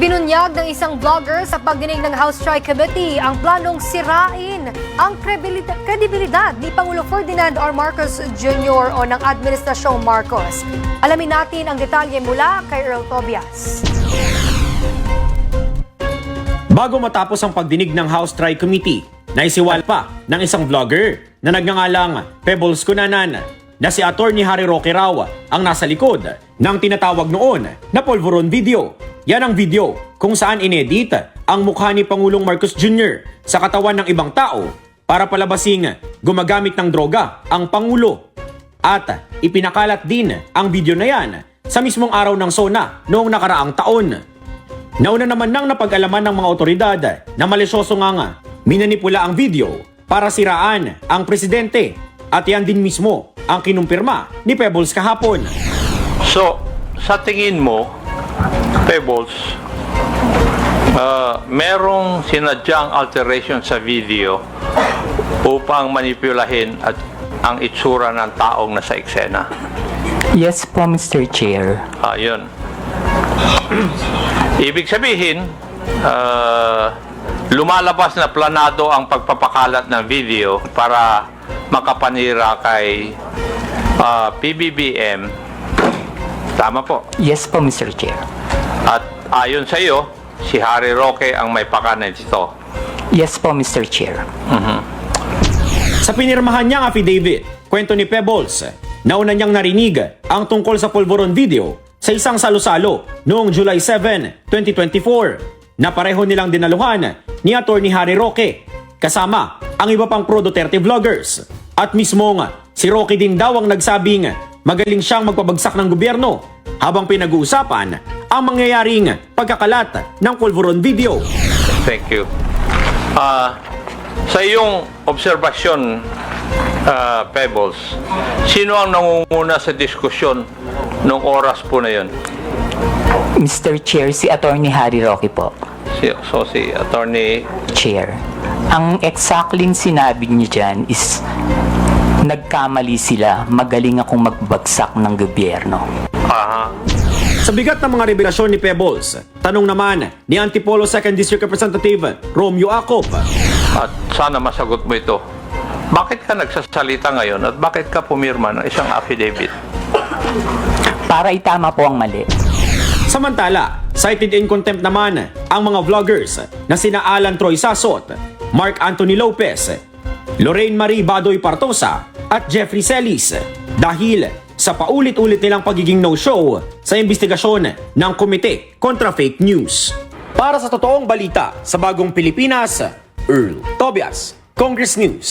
Binunyag ng isang vlogger sa pagdinig ng House Strike Committee ang planong sirain ang kredibilidad ni Pangulo Ferdinand R. Marcos Jr. o ng Administrasyong Marcos. Alamin natin ang detalye mula kay Earl Tobias. Bago matapos ang pagdinig ng House Strike Committee, naisiwal pa ng isang vlogger na nagngangalang Pebbles Cunanan na si Atty. Harry Roque raw ang nasa likod ng tinatawag noon na Polvoron video. Yan ang video kung saan inedit ang mukha ni Pangulong Marcos Jr. sa katawan ng ibang tao para palabasing gumagamit ng droga ang Pangulo. At ipinakalat din ang video na yan sa mismong araw ng SONA noong nakaraang taon. Nauna naman nang napag-alaman ng mga otoridad na malisyoso nga minanipula ang video para siraan ang presidente at yan din mismo ang kinumpirma ni Pebbles kahapon. So, sa tingin mo, Pebbles, merong sinadyang alteration sa video upang manipulahin at ang itsura ng taong nasa eksena? Yes po, Mr. Chair. Yun. Ibig sabihin, lumalabas na planado ang pagpapakalat ng video para makapanira kay PBBM. Tama po. Yes po, Mr. Chair. At ayon sa iyo, si Harry Roque ang may pakanan dito. Yes po, Mr. Chair. Sa pinirmahan niyang affidavit, kwento ni Pebbles, nauna niyang narinig ang tungkol sa Polvoron video sa isang salo-salo noong July 7, 2024 na pareho nilang dinaluhan ni Atty. Harry Roque kasama ang iba pang pro-Duterte vloggers. At mismong si Roque din daw ang nagsabing magaling siyang magpabagsak ng gobyerno habang pinag-uusapan ang mangyayaring pagkakalat ng Polvoron video. Thank you. Sa iyong obserbasyon, Pebbles, sino ang nangunguna sa diskusyon nung oras po na yun? Mr. Chair, si Atty. Harry Roque po. Si Attorney... Chair. Ang exactly sinabi niya dyan is nagkamali sila, magaling akong magbagsak ng gobyerno. Aha. Sa bigat ng mga revelasyon ni Pebbles, tanong naman ni Antipolo 2nd District Representative Romeo Acop. At sana masagot mo ito. Bakit ka nagsasalita ngayon at bakit ka pumirma ng isang affidavit? Para itama po ang mali. Samantala, cited in contempt naman ang mga vloggers na sina Alan Troy Sasot, Mark Anthony Lopez, Lorraine Marie Badoy Partosa at Jeffrey Celis dahil sa paulit-ulit nilang pagiging no-show sa investigasyon ng Komite kontra Fake News. Para sa totoong balita sa Bagong Pilipinas, Earl Tobias, Congress News.